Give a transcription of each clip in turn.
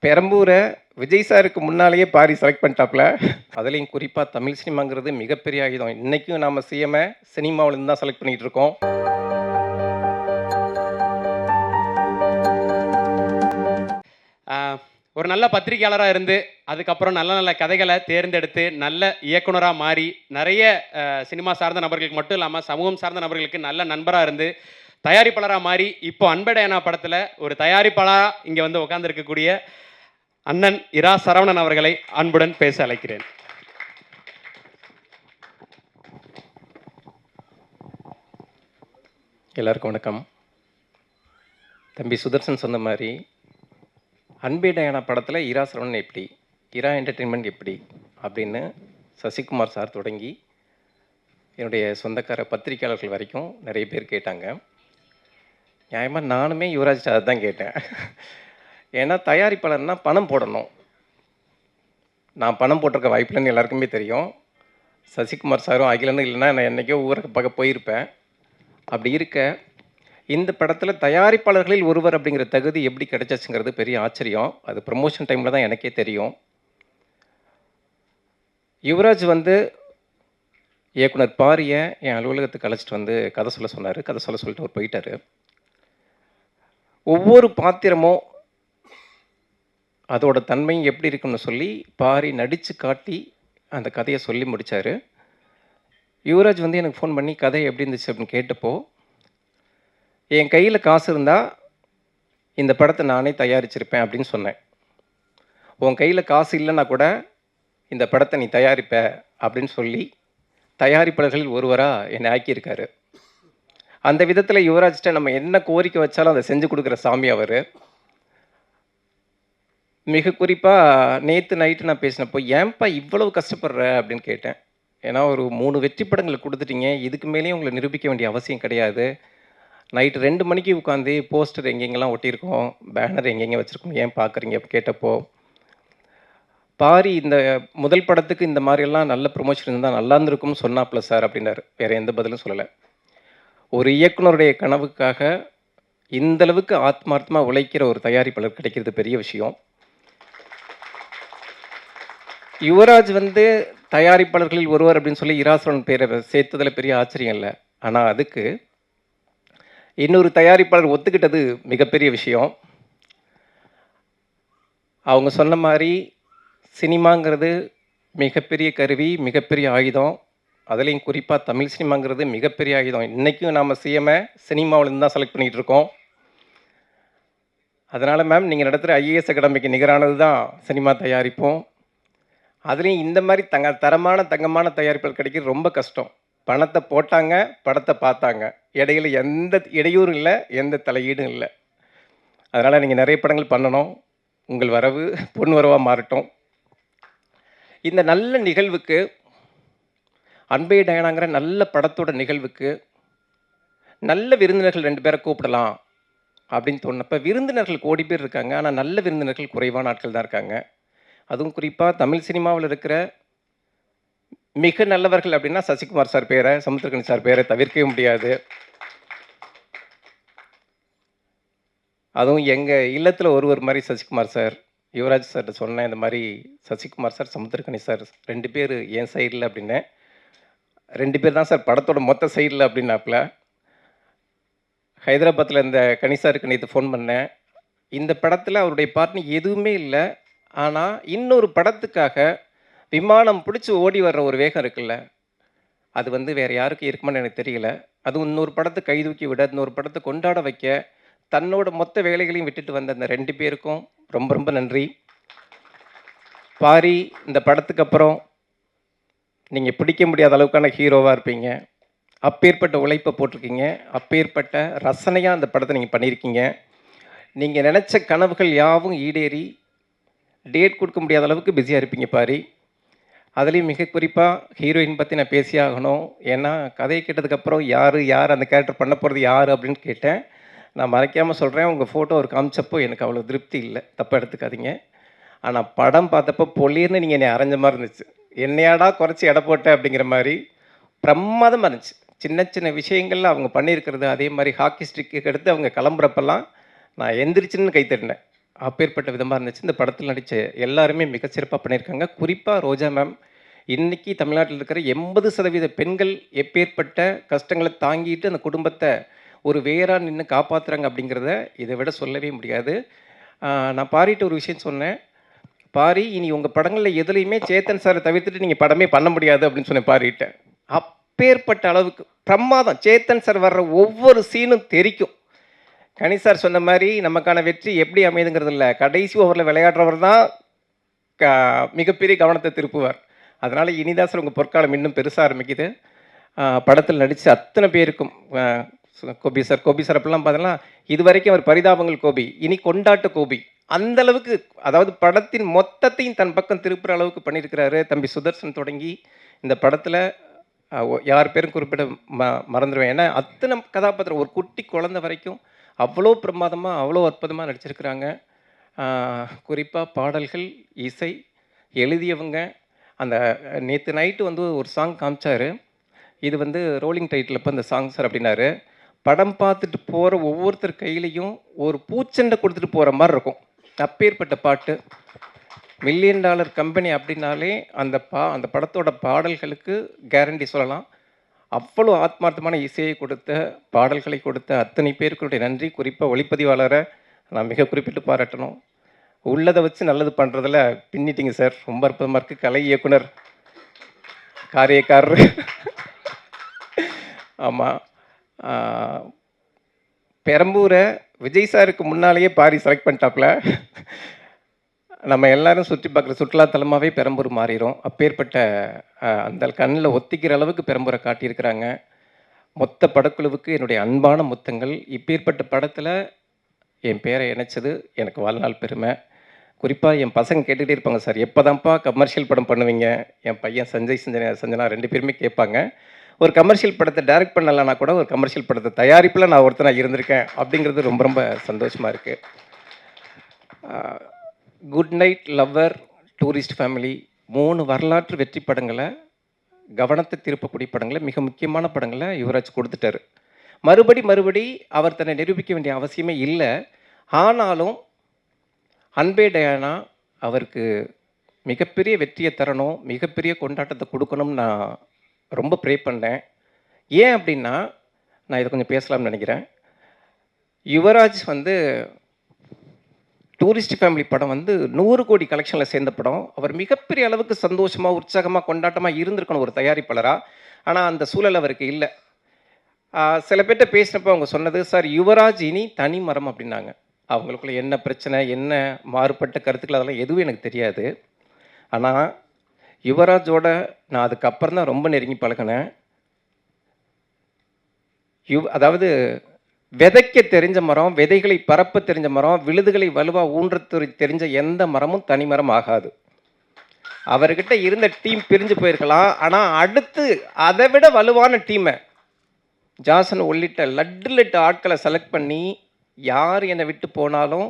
பெரம்பூரை விஜய் சாருக்கு முன்னாலேயே பாரி செலக்ட் பண்ணிட்டாப்ல. அதுலேயும் குறிப்பாக தமிழ் சினிமாங்கிறது மிகப்பெரிய ஆயுதம். இன்றைக்கும் நாம் சிஎம்ஐ சினிமாவிலேருந்து தான் செலக்ட் பண்ணிகிட்டு இருக்கோம். ஒரு நல்ல பத்திரிகையாளராக இருந்து அதுக்கப்புறம் நல்ல நல்ல கதைகளை தேர்ந்தெடுத்து நல்ல இயக்குனராக மாறி நிறைய சினிமா சார்ந்த நபர்களுக்கு மட்டும் இல்லாமல் சமூகம் சார்ந்த நபர்களுக்கு நல்ல நண்பராக இருந்து தயாரிப்பாளராக மாறி இப்போ அன்படையானா படத்தில் ஒரு தயாரிப்பாளராக இங்கே வந்து உட்காந்துருக்கக்கூடிய அண்ணன் இரா சரவணன் அவர்களை அன்புடன் பேச அழைக்கிறேன். எல்லாருக்கும் வணக்கம். தம்பி சுதர்சன் சொன்ன மாதிரி அன்பே டயானா படத்தில் இரா சரவணன் எப்படி, இரா என்டர்டெயின்மெண்ட் எப்படி அப்படின்னு சசிகுமார் சார் தொடங்கி என்னுடைய சொந்தக்கார பத்திரிகையாளர்கள் வரைக்கும் நிறைய பேர் கேட்டாங்க. நியாயமாக நானுமே யுவராஜ் சார் தான் கேட்டேன். ஏன்னா தயாரிப்பாளர்னால் பணம் போடணும். நான் பணம் போட்டிருக்க வாய்ப்பில்லைன்னு எல்லாருக்குமே தெரியும். சசிகுமார் சாரும் அகிலனும் இல்லைன்னா நான் என்றைக்கோ ஊருக்கு பார்க்க போயிருப்பேன். அப்படி இருக்க இந்த படத்தில் தயாரிப்பாளர்களில் ஒருவர் அப்படிங்கிற தகுதி எப்படி கிடைச்சிச்சுங்கிறது பெரிய ஆச்சரியம். அது ப்ரமோஷன் டைமில் தான் எனக்கே தெரியும். யுவராஜ் வந்து இயக்குனர் பாரியை என் அலுவலகத்துக்கு அழைச்சிட்டு வந்து கதை சொல்ல சொன்னார். கதை சொல்லிட்டு அவர் போயிட்டார். ஒவ்வொரு பாத்திரமும் அதோட தன்மையும் எப்படி இருக்குன்னு சொல்லி பாரி நடித்து காட்டி அந்த கதையை சொல்லி முடித்தார். யுவராஜ் வந்து எனக்கு ஃபோன் பண்ணி கதை எப்படி இருந்துச்சு அப்படின்னு கேட்டப்போ, என் கையில் காசு இருந்தால் இந்த படத்தை நானே தயாரிச்சிருப்பேன் அப்படின்னு சொன்னேன். உன் கையில் காசு இல்லைன்னா கூட இந்த படத்தை நீ தயாரிப்ப அப்படின்னு சொல்லி தயாரிப்பாளர்களில் ஒருவராக என்னை ஆக்கியிருக்காரு. அந்த விதத்தில் யுவராஜ்கிட்ட நம்ம என்ன கோரிக்கை வச்சாலும் அதை செஞ்சு கொடுக்குற சாமி அவர். மிக குறிப்பாக நேற்று நைட்டு நான் பேசினப்போ, ஏன்பா இவ்வளவு கஷ்டப்படுற அப்படின்னு கேட்டேன். ஏன்னா ஒரு 3 வெற்றி படங்களை கொடுத்துட்டீங்க, இதுக்கு மேலேயும் உங்களை நிரூபிக்க வேண்டிய அவசியம் கிடையாது. நைட்டு 2 மணிக்கு உட்காந்து போஸ்டர் எங்கெங்கெல்லாம் ஒட்டியிருக்கோம், பேனர் எங்கெங்கே வச்சுருக்கோம், ஏன் பார்க்குறீங்க கேட்டப்போ, பாரி இந்த முதல் படத்துக்கு இந்த மாதிரியெல்லாம் நல்ல ப்ரொமோஷன் இருந்தால் நல்லா இருந்திருக்கும்னு சொன்னாப்ல சார் அப்படின்னாரு. வேறு எந்த பதிலும் சொல்லலை. ஒரு இயக்குனருடைய கனவுக்காக இந்தளவுக்கு ஆத்மார்த்தமாக உழைக்கிற ஒரு தயாரிப்பாளர் கிடைக்கிறது பெரிய விஷயம். யுவராஜ் வந்து தயாரிப்பாளர்களில் ஒருவர் அப்படின்னு சொல்லி இரா சரவணன் பேரை சேர்த்ததில் பெரிய ஆச்சரியம் இல்லை. ஆனால் அதுக்கு இன்னொரு தயாரிப்பாளர் ஒத்துக்கிட்டது மிகப்பெரிய விஷயம். அவங்க சொன்ன மாதிரி சினிமாங்கிறது மிகப்பெரிய கருவி, மிகப்பெரிய ஆயுதம். அதுலேயும் குறிப்பாக தமிழ் சினிமாங்கிறது மிகப்பெரிய ஆயுதம். இன்றைக்கும் நாம் சிஎம்ஐ சினிமாவிலேருந்து தான் செலக்ட் பண்ணிகிட்டு இருக்கோம். அதனால் மேம் நீங்கள் நடத்துகிற ஐஏஎஸ் அகாடமிக்கு நிகரானது தான் சினிமா தயாரிப்போம். அதுலேயும் இந்த மாதிரி தங்கமான தயாரிப்புகள் கிடைக்கிறது ரொம்ப கஷ்டம். பணத்தை போட்டாங்க, படத்தை பார்த்தாங்க, இடையில எந்த இடையூறும் இல்லை, எந்த தலையீடும் இல்லை. அதனால் நீங்கள் நிறைய படங்கள் பண்ணணும். உங்கள் வரவு பொன் வரவாக மாறட்டும். இந்த நல்ல நிகழ்வுக்கு, அன்பே டயானாங்கிற நல்ல படத்தோட நிகழ்வுக்கு நல்ல விருந்தினர்கள் 2 பேரை கூப்பிடலாம் அப்படின்னு தோணுனப்போ, விருந்தினர்கள் கோடி பேர் இருக்காங்க, ஆனால் நல்ல விருந்தினர்கள் குறைவான ஆட்கள் தான் இருக்காங்க. அதுவும் குறிப்பாக தமிழ் சினிமாவில் இருக்கிற மிக நல்லவர்கள் அப்படின்னா சசிகுமார் சார் பேரை, சமுத்திரக்கனி சார் பேரை தவிர்க்கவே முடியாது. அதுவும் எங்கள் இல்லத்தில் ஒருவர் மாதிரி சசிகுமார் சார். யுவராஜ் சார்கிட்ட சொன்னேன், இந்த மாதிரி சசிகுமார் சார், சமுத்திரக்கனி சார் 2 பேர் என் சைடில் அப்படின்னேன். 2 பேர் தான் சார் படத்தோட மொத்த சைடில் அப்படின்னாப்புல. ஹைதராபாத்தில் இந்த கனி சாருக்கு நேற்று ஃபோன் பண்ணேன். இந்த படத்தில் அவருடைய பார்ட்னு எதுவுமே இல்லை. ஆனால் இன்னொரு படத்துக்காக விமானம் பிடிச்சி ஓடி வர்ற ஒரு வேகம் இருக்குல்ல, அது வந்து வேறு யாருக்கும் இருக்குமான்னு எனக்கு தெரியல. அதுவும் இன்னொரு படத்தை கைதூக்கி விட, இன்னொரு படத்தை கொண்டாட வைக்க, தன்னோட மொத்த வேலைகளையும் விட்டுட்டு வந்த அந்த 2 பேருக்கும் ரொம்ப ரொம்ப நன்றி. பாரி இந்த படத்துக்கு அப்புறம் நீங்கள் பிடிக்க முடியாத அளவுக்கான ஹீரோவாக இருப்பீங்க. அப்பேற்பட்ட உழைப்பை போட்டிருக்கீங்க, அப்பேற்பட்ட ரசனையாக அந்த படத்தை நீங்கள் பண்ணியிருக்கீங்க. நீங்கள் நினச்ச கனவுகள் யாவும் ஈடேறி டேட் கொடுக்க முடியாத அளவுக்கு பிஸியாக இருப்பீங்க பாரி. அதுலேயும் மிக குறிப்பாக ஹீரோயின் பற்றி நான் பேசியே ஆகணும். ஏன்னா கதையை கேட்டதுக்கப்புறம் யார் அந்த கேரக்டர் பண்ண போகிறது யார் அப்படின்னு கேட்டேன். நான் மறைக்காமல் சொல்கிறேன், உங்கள் ஃபோட்டோ ஒரு காமிச்சப்போ எனக்கு அவ்வளோ திருப்தி இல்லை, தப்பாக எடுத்துக்காதீங்க. ஆனால் படம் பார்த்தப்போ பொலிர்னு நீங்கள் என்னை அரைஞ்ச மாதிரி இருந்துச்சு. என்னையாடா குறைச்சி எடை போட்ட அப்படிங்கிற மாதிரி பிரமாதமாக இருந்துச்சு. சின்ன சின்ன விஷயங்களில் அவங்க பண்ணியிருக்கிறது, அதே மாதிரி ஹாக்கி ஸ்டிக்கு எடுத்து அவங்க கிளம்புறப்பெல்லாம் நான் எந்திரிச்சுன்னு கை தட்டினேன். அப்பேற்பட்ட விதமாக இருந்துச்சு. இந்த படத்தில் நடித்த எல்லாருமே மிகச்சிறப்பாக பண்ணியிருக்காங்க. குறிப்பாக ரோஜா மேம் இன்னைக்கு தமிழ்நாட்டில் இருக்கிற 80% பெண்கள் எப்பேற்பட்ட கஷ்டங்களை தாங்கிட்டு அந்த குடும்பத்தை ஒரு வேரா நின்று காப்பாற்றுறாங்க அப்படிங்கிறத இதை விட சொல்லவே முடியாது. நான் பாரிட்ட ஒரு விஷயம் சொன்னேன். பாரி இனி உங்கள் படங்களில் எதுலேயுமே சேத்தன் சாரை தவிர்த்துட்டு நீங்கள் படமே பண்ண முடியாது அப்படின்னு சொன்னேன் பாரிட்ட. அப்பேற்பட்ட அளவுக்கு பிரமாதம். சேத்தன் சார் வர்ற ஒவ்வொரு சீனும் தெரிக்கும். கனி சார் சொன்ன மாதிரி நமக்கான வெற்றி எப்படி அமையுதுங்கிறது இல்லை, கடைசி ஓவரில் விளையாடுறவர் தான் மிகப்பெரிய கவனத்தை திருப்புவார். அதனால் இனிதான் சார் உங்கள் பொற்காலம் இன்னும் பெருசாக ஆரம்பிக்குது. படத்தில் நடித்த அத்தனை பேருக்கும் கோபி சார் அப்படிலாம் பார்த்தோன்னா இது வரைக்கும் அவர் பரிதாபங்கள் கோபி, இனி கொண்டாட்ட கோபி, அந்த அளவுக்கு அதாவது படத்தின் மொத்தத்தையும் தன் பக்கம் திருப்புற அளவுக்கு பண்ணியிருக்கிறாரு. தம்பி சுதர்சன் தொடங்கி இந்த படத்தில் யார் பேரும் குறிப்பிட மறந்துடுவேன். ஏன்னா அத்தனை கதாபாத்திரம் ஒரு குட்டி குழந்தை வரைக்கும் அவ்வளோ பிரமாதமாக அவ்வளோ அற்புதமாக நடிச்சிருக்கிறாங்க. குறிப்பாக பாடல்கள், இசை, எழுதியவங்க. அந்த நேற்று நைட்டு வந்து ஒரு சாங் காமிச்சார். இது வந்து ரோலிங் டைட்டில் இப்போ இந்த சாங் சார் அப்படின்னாரு. படம் பார்த்துட்டு போகிற ஒவ்வொருத்தர் கையிலையும் ஒரு பூச்செண்டை கொடுத்துட்டு போகிற மாதிரி இருக்கும். அப்பேற்பட்ட பாட்டு. $1 மில்லியன் கம்பெனி அப்படின்னாலே அந்த படத்தோட பாடல்களுக்கு கேரண்டி சொல்லலாம். அவ்வளோ ஆத்மார்த்தமான இசையை கொடுத்த, பாடல்களை கொடுத்த அத்தனை பேருக்குடைய நன்றி. குறிப்பாக ஒளிப்பதிவாளரை நான் மிக குறிப்பிட்டு பாராட்டணும். உள்ளதை வச்சு நல்லது பண்ணுறதில் பின்னிட்டிங்க சார். ரொம்ப அற்புதமாக இருக்குது. கலை இயக்குனர், காரியக்காரர். ஆமாம். பெரம்பூரை விஜய் சாருக்கு முன்னாலேயே பாரி செலக்ட் பண்ணிட்டாப்புல. நம்ம எல்லாரும் சுற்றி பார்க்குற சுற்றுலாத்தலமாகவே பெரம்பூர் மாறிடும். அப்பேற்பட்ட அந்த கண்ணில் ஒத்திக்கிற அளவுக்கு பெரம்பூரை காட்டியிருக்கிறாங்க. மொத்த படக்குழுவுக்கு என்னுடைய அன்பான முத்தங்கள். இப்பேற்பட்ட படத்தில் என் பேரை இணைச்சது எனக்கு வாழ்நாள் பெருமை. குறிப்பாக என் பசங்க கேட்டுகிட்டே இருப்பாங்க, சார் எப்போ தான்ப்பா கமர்ஷியல் படம் பண்ணுவீங்க? என் பையன் சஞ்சனா 2 பேருமே கேட்பாங்க. ஒரு கமர்ஷியல் படத்தை டைரக்ட் பண்ணலைன்னா கூட ஒரு கமர்ஷியல் படத்தை தயாரிப்பில் நான் ஒருத்தனாக இருந்திருக்கேன் அப்படிங்கிறது ரொம்ப ரொம்ப சந்தோஷமாக இருக்குது. Good night, lover, tourist family 3 வரலாற்று வெற்றி படங்களை, கவனத்தை திருப்பக்கூடிய படங்களை, மிக முக்கியமான படங்களை யுவராஜ் கொடுத்துட்டாரு. மறுபடி அவர் தன்னை நிரூபிக்க வேண்டிய அவசியமே இல்லை. ஆனாலும் அன்பே டயானா அவருக்கு மிகப்பெரிய வெற்றியை தரணும், மிகப்பெரிய கொண்டாட்டத்தை கொடுக்கணும்னு நான் ரொம்ப ப்ரே பண்ணேன். ஏன் அப்படின்னா, நான் இதை கொஞ்சம் பேசலாம்னு நினைக்கிறேன். யுவராஜ் வந்து டூரிஸ்ட் ஃபேமிலி படம் வந்து 100 கோடி கலெக்ஷனில் சேர்ந்த படம். அவர் மிகப்பெரிய அளவுக்கு சந்தோஷமாக, உற்சாகமாக, கொண்டாட்டமாக இருந்திருக்கணும் ஒரு தயாரிப்பாளராக. ஆனால் அந்த சூழல் அவருக்கு இல்லை. சில பேர்கிட்ட பேசினப்போ அவங்க சொன்னது, சார் யுவராஜ் இனி தனி மரம் அப்படின்னாங்க. அவங்களுக்குள்ள என்ன பிரச்சனை, என்ன மாறுபட்ட கருத்துக்கள், அதெல்லாம் எதுவும் எனக்கு தெரியாது. ஆனால் யுவராஜோட நான் அதுக்கப்புறம் தான் ரொம்ப நெருங்கி பழகினேன். அதாவது விதைக்க தெரிஞ்ச மரம், விதைகளை பரப்ப தெரிஞ்ச மரம், விழுதுகளை வலுவாக ஊன்ற தெரிஞ்ச எந்த மரமும் தனி மரம் ஆகாது. அவர்கிட்ட இருந்த டீம் பிரிஞ்சு போயிருக்கலாம். ஆனால் அடுத்து அதை விட வலுவான டீமை ஜாசன் உள்ளிட்ட லட்டு ஆட்களை செலக்ட் பண்ணி, யார் என்னை விட்டு போனாலும்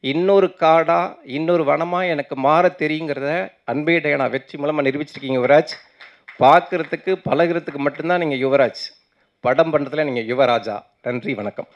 இன்னொரு காடா, இன்னொரு வனமாக எனக்கு மாற தெரியுங்கிறத அன்பே டயானா வெற்றி மூலமாக நிரூபிச்சிருக்கீங்க யுவராஜ். பார்க்குறதுக்கு பழகிறதுக்கு மட்டும்தான் நீங்கள் யுவராஜ், படம் பண்ணுறதுல நீங்கள் யுவராஜா. நன்றி, வணக்கம்.